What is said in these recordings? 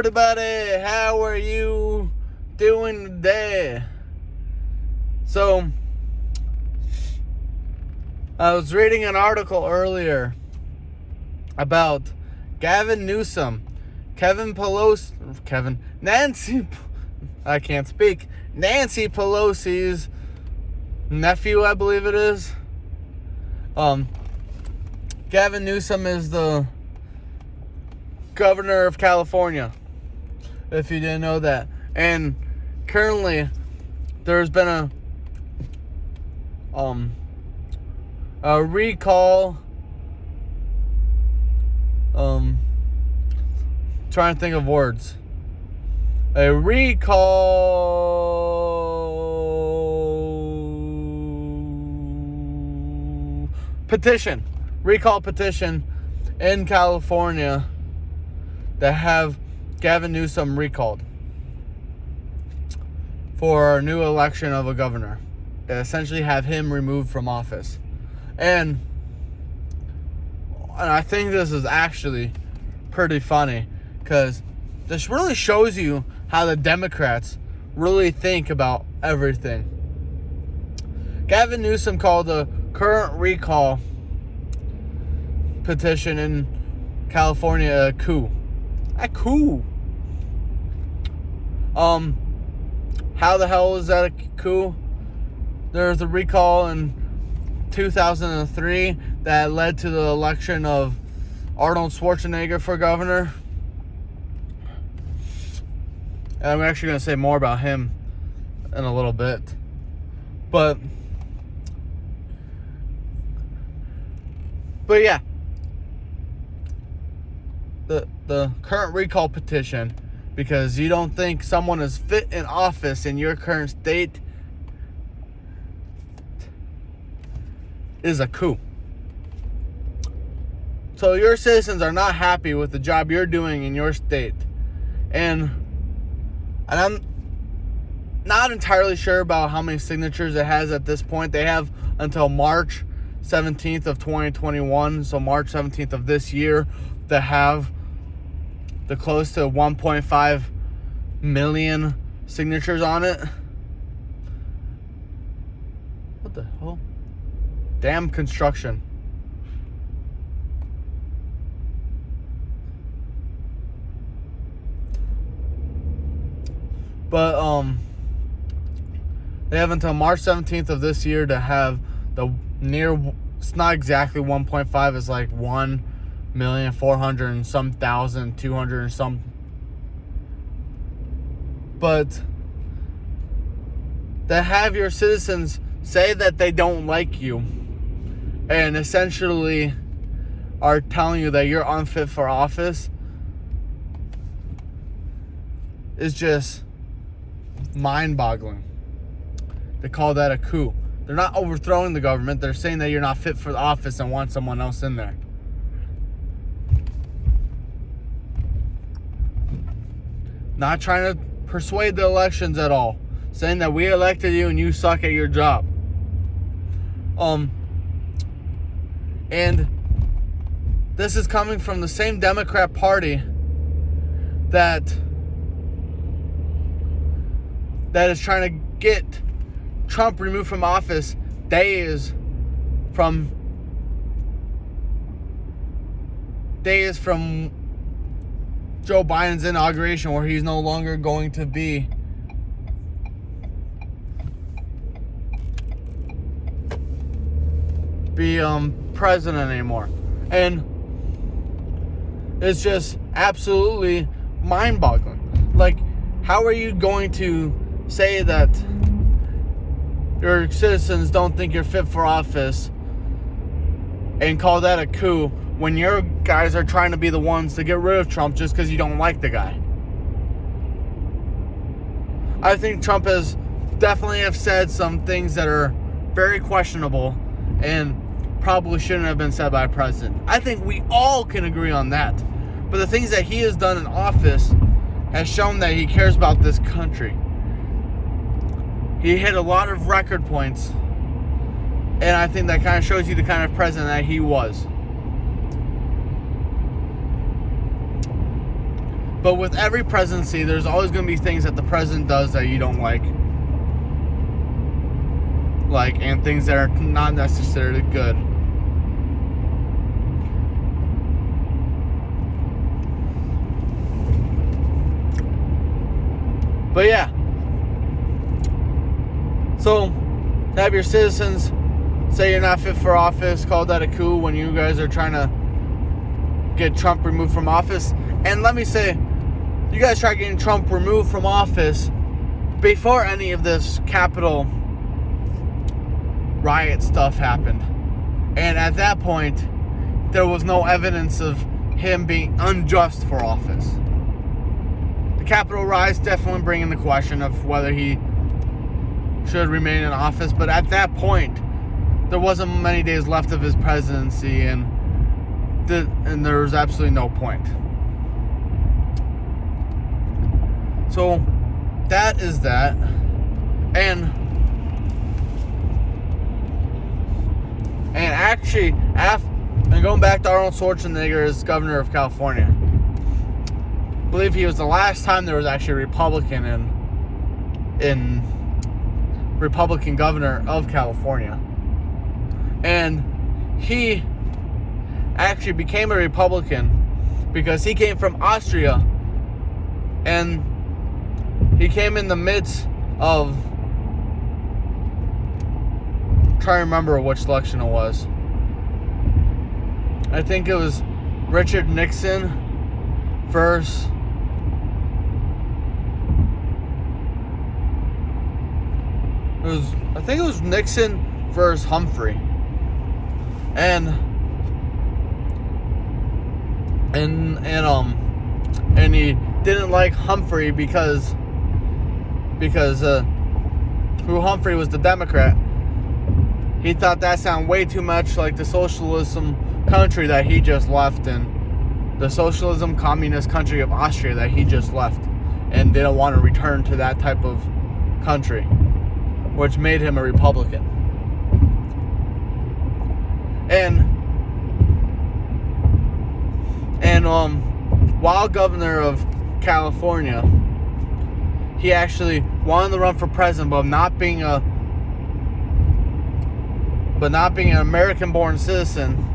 Everybody, how are you doing today? So, I was reading an article earlier about Gavin Newsom, Nancy Pelosi's nephew, I believe it is. Gavin Newsom is the governor of California, if you didn't know that. And currently, there's been a recall. Trying to think of words. A recall petition in California that have Gavin Newsom recalled for a new election of a governor. They essentially have him removed from office. And I think this is actually pretty funny, because this really shows you how the Democrats really think about everything. Gavin Newsom called the current recall petition in California a coup. A coup. How the hell is that a coup? There's a recall in 2003 that led to the election of Arnold Schwarzenegger for governor. And I'm actually going to say more about him in a little bit. But yeah. The current recall petition, because you don't think someone is fit in office in your current state, is a coup. So your citizens are not happy with the job you're doing in your state. And I'm not entirely sure about how many signatures it has at this point. They have until March 17th of 2021, so March 17th of this year, to have the close to 1.5 million signatures on it. What the hell? Damn construction. But they have until March 17th of this year to have the it's not exactly 1.5, it's like 1,400,000 and some thousand, 200 and some. But to have your citizens say that they don't like you and essentially are telling you that you're unfit for office is just mind-boggling. They call that a coup. They're not overthrowing the government. They're saying that you're not fit for the office and want someone else in there. Not trying to persuade the elections at all. Saying that we elected you and you suck at your job. And this is coming from the same Democrat Party that is trying to get Trump removed from office days from Joe Biden's inauguration, where he's no longer going to be president anymore. And it's just absolutely mind-boggling. Like, how are you going to say that your citizens don't think you're fit for office and call that a coup when your guys are trying to be the ones to get rid of Trump just because you don't like the guy? I think Trump has definitely have said some things that are very questionable and probably shouldn't have been said by a president. I think we all can agree on that. But the things that he has done in office has shown that he cares about this country. He hit a lot of record points, and I think that kind of shows you the kind of president that he was. But with every presidency, there's always going to be things that the president does that you don't like. And things that are not necessarily good. But yeah. So, to have your citizens say you're not fit for office, call that a coup when you guys are trying to get Trump removed from office. And let me say, you guys tried getting Trump removed from office before any of this Capitol riot stuff happened. And at that point, there was no evidence of him being unjust for office. The Capitol riots definitely bring in the question of whether he should remain in office, but at that point, there wasn't many days left of his presidency, and there was absolutely no point. So that is that. And actually, and going back to Arnold Schwarzenegger as governor of California, I believe he was the last time there was actually a Republican in Republican governor of California. And he actually became a Republican because he came from Austria, and he came in the midst of, trying to remember which election it was. I think it was Richard Nixon versus I think it was Nixon versus Humphrey. And he didn't like Humphrey because who Humphrey was the Democrat. He thought that sounded way too much like the socialism country that he just left, and the socialism communist country of Austria that he just left, and didn't want to return to that type of country, which made him a Republican. And while governor of California, he actually wanted to run for president, but not being an American-born citizen,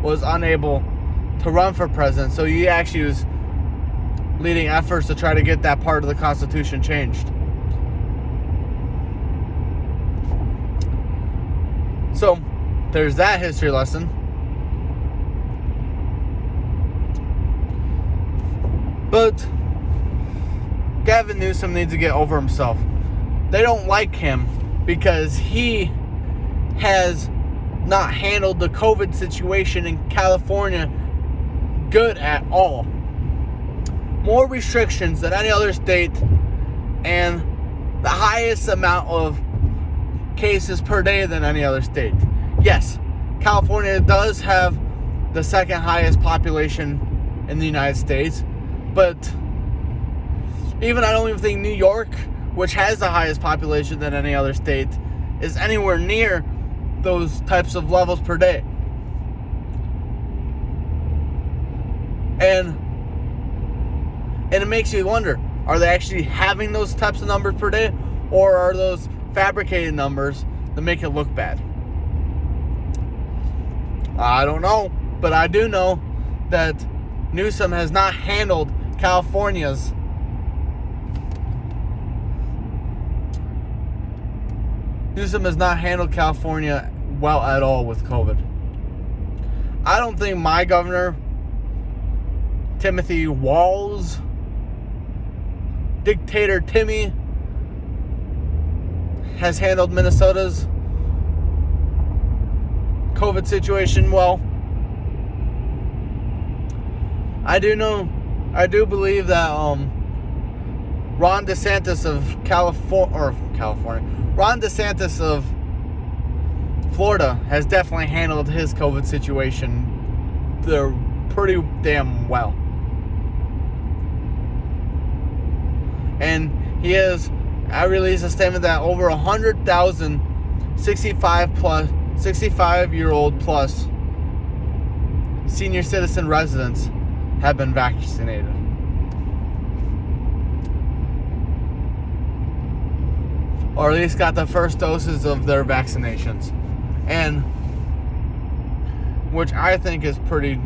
was unable to run for president. So he actually was leading efforts to try to get that part of the Constitution changed. So there's that history lesson. But Gavin Newsom needs to get over himself. They don't like him because he has not handled the COVID situation in California good at all. More restrictions than any other state, and the highest amount of cases per day than any other state. Yes, California does have the second highest population in the United States, but I don't even think New York, which has the highest population than any other state, is anywhere near those types of levels per day. And it makes you wonder, are they actually having those types of numbers per day, or are those fabricated numbers that make it look bad? I don't know, but I do know that Newsom has not handled California well at all with COVID. I don't think my governor, Timothy Walz, Dictator Timmy, has handled Minnesota's COVID situation well. I do believe that Ron DeSantis of Ron DeSantis of Florida has definitely handled his COVID situation pretty damn well. And he has released a statement that over 100,000 65-year-old plus senior citizen residents have been vaccinated. or at least got the first doses of their vaccinations, and which I think is pretty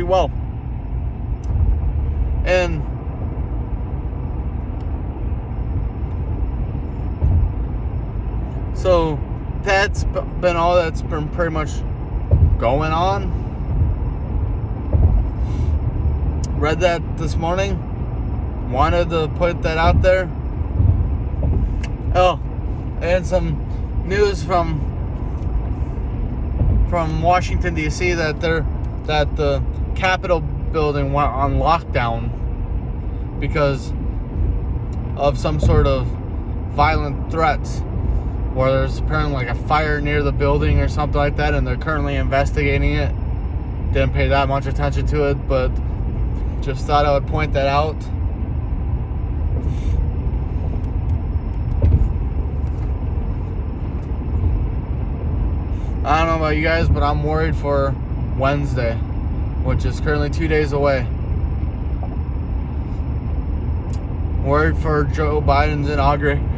well. And so that's been all that's been pretty much going on. Read that this morning. Wanted to put that out there. Oh, and some news from Washington D.C. that the Capitol building went on lockdown because of some sort of violent threats, where there's apparently like a fire near the building or something like that, and they're currently investigating it. Didn't pay that much attention to it, but just thought I would point that out. I don't know about you guys, but I'm worried for Wednesday, which is currently 2 days away. Worried for Joe Biden's inauguration.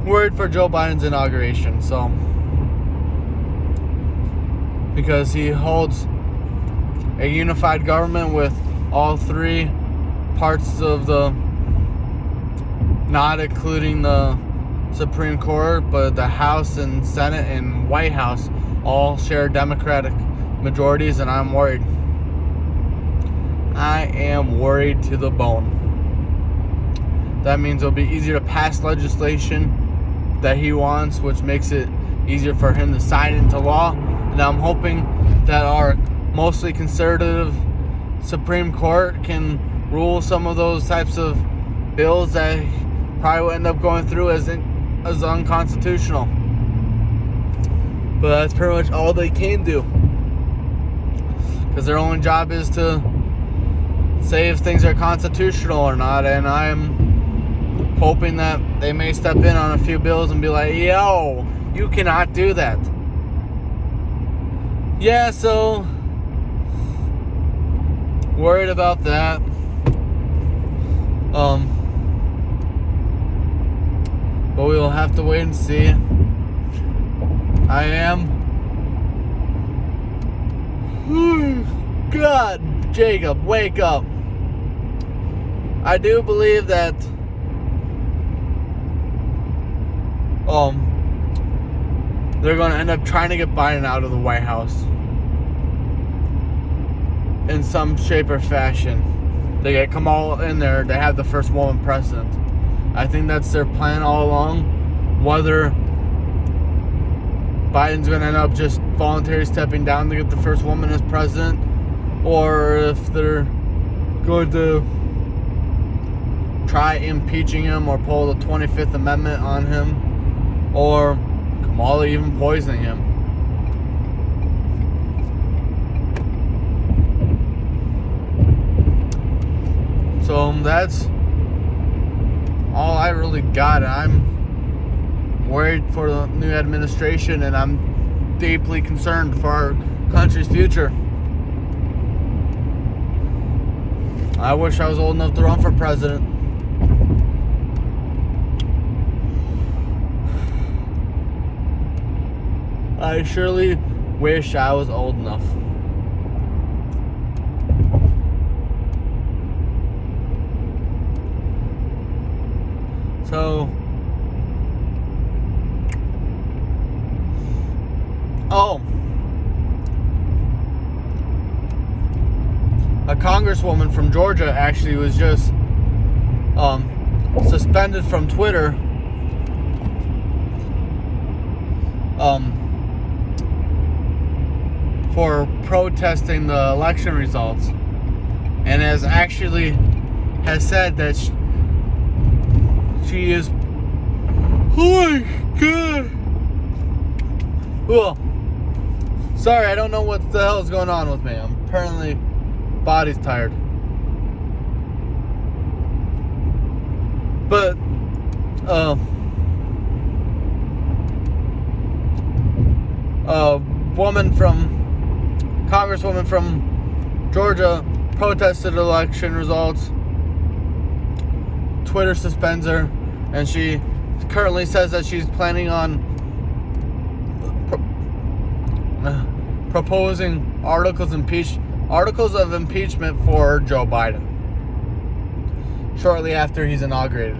Worried for Joe Biden's inauguration, so because he holds a unified government with all three parts of the, not including the Supreme Court, but the House and Senate and White House all share Democratic majorities, and I'm worried. I am worried to the bone. That means it'll be easier to pass legislation that he wants, which makes it easier for him to sign into law. And I'm hoping that our mostly conservative Supreme Court can rule some of those types of bills that probably will end up going through as unconstitutional. But that's pretty much all they can do, because their only job is to say if things are constitutional or not. And I'm hoping that they may step in on a few bills and be like, yo, you cannot do that. Yeah, so worried about that. But we will have to wait and see. I am. God, Jacob, wake up. I do believe that they're going to end up trying to get Biden out of the White House in some shape or fashion. They get Kamala in there to have the first woman president. I think that's their plan all along. Whether Biden's going to end up just voluntarily stepping down to get the first woman as president, or if they're going to try impeaching him or pull the 25th Amendment on him, or Kamala even poisoning him. So that's all I really got. I'm worried for the new administration, and I'm deeply concerned for our country's future. I wish I was old enough to run for president. I surely wish I was old enough. So, a congresswoman from Georgia actually was just suspended from Twitter for protesting the election results, and has said that she is, oh my god, well, sorry, I don't know what the hell is going on with me. I'm apparently body's tired. But Congresswoman from Georgia protested election results Twitter suspends her, and she currently says that she's planning on proposing articles of impeachment for Joe Biden shortly after he's inaugurated.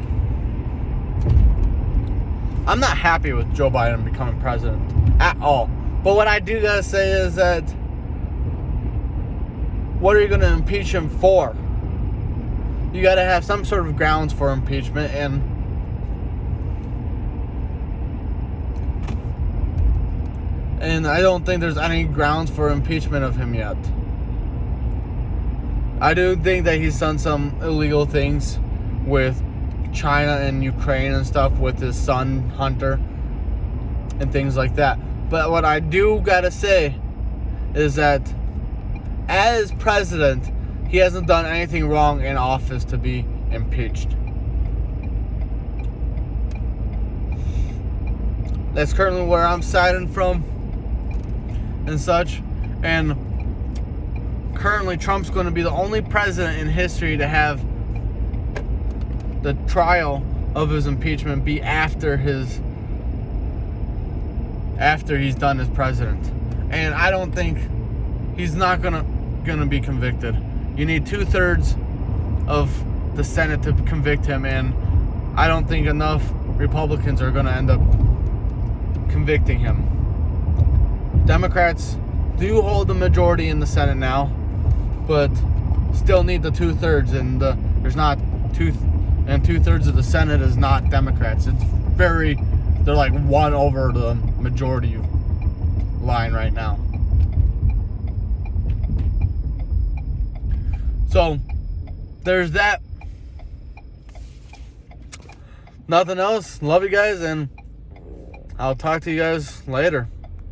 I'm not happy with Joe Biden becoming president at all. But what I do gotta say is that, what are you gonna impeach him for? You gotta have some sort of grounds for impeachment, and I don't think there's any grounds for impeachment of him yet. I do think that he's done some illegal things with China and Ukraine and stuff with his son, Hunter, and things like that. But what I do gotta say is that as president, he hasn't done anything wrong in office to be impeached. That's currently where I'm siding from and such. And currently Trump's going to be the only president in history to have the trial of his impeachment be after he's done as president. And I don't think he's not gonna be convicted. You need 2/3 of the Senate to convict him, and I don't think enough Republicans are gonna end up convicting him. Democrats do hold the majority in the Senate now, but still need the 2/3, and there's not 2/3 of the Senate is not Democrats. They're like one over the majority line right now. So there's that. Nothing else. Love you guys, and I'll talk to you guys later.